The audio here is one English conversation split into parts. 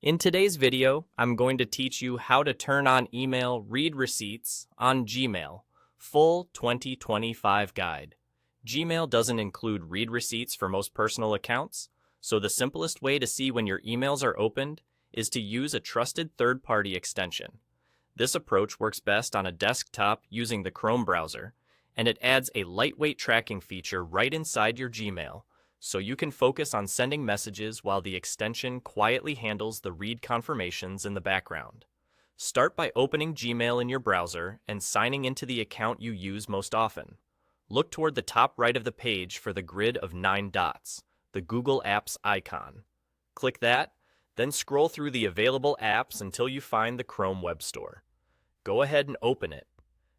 In today's video, I'm going to teach you how to turn on email read receipts on Gmail. Full 2025 guide. Gmail doesn't include read receipts for most personal accounts, so the simplest way to see when your emails are opened is to use a trusted third-party extension. This approach works best on a desktop using the Chrome browser, and it adds a lightweight tracking feature right inside your Gmail, so you can focus on sending messages while the extension quietly handles the read confirmations in the background. Start by opening Gmail in your browser and signing into the account you use most often. Look toward the top right of the page for the grid of 9 dots, the Google Apps icon. Click that, then scroll through the available apps until you find the Chrome Web Store. Go ahead and open it.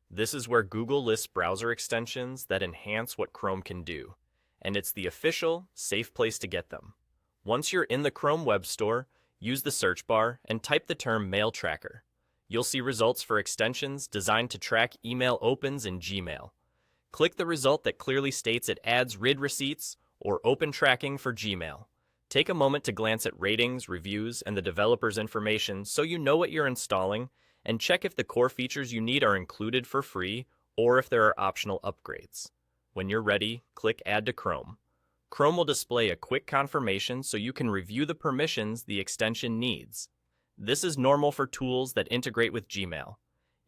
This is where Google lists browser extensions that enhance what Chrome can do, and it's the official, safe place to get them. Once you're in the Chrome Web Store, use the search bar and type the term Mail Tracker. You'll see results for extensions designed to track email opens in Gmail. Click the result that clearly states it adds read receipts or open tracking for Gmail. Take a moment to glance at ratings, reviews, and the developer's information so you know what you're installing, and check if the core features you need are included for free or if there are optional upgrades. When you're ready, click Add to Chrome. Chrome will display a quick confirmation so you can review the permissions the extension needs. This is normal for tools that integrate with Gmail.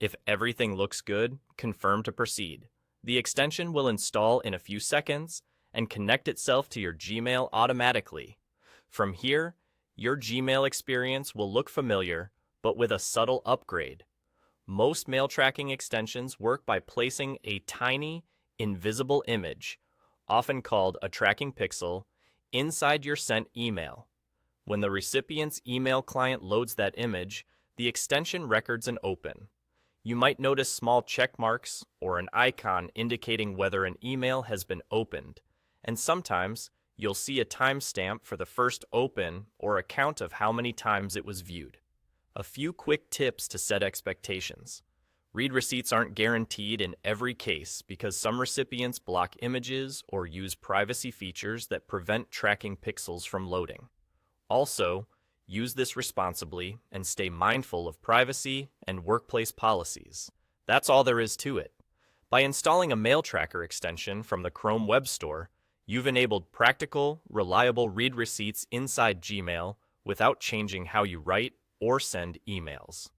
If everything looks good, confirm to proceed. The extension will install in a few seconds and connect itself to your Gmail automatically. From here, your Gmail experience will look familiar, but with a subtle upgrade. Most mail tracking extensions work by placing a tiny, invisible image, often called a tracking pixel, inside your sent email. When the recipient's email client loads that image, the extension records an open. You might notice small check marks or an icon indicating whether an email has been opened, and sometimes you'll see a timestamp for the first open or a count of how many times it was viewed. A few quick tips to set expectations. Read receipts aren't guaranteed in every case because some recipients block images or use privacy features that prevent tracking pixels from loading. Also, use this responsibly and stay mindful of privacy and workplace policies. That's all there is to it. By installing a mail tracker extension from the Chrome Web Store, you've enabled practical, reliable read receipts inside Gmail without changing how you write or send emails.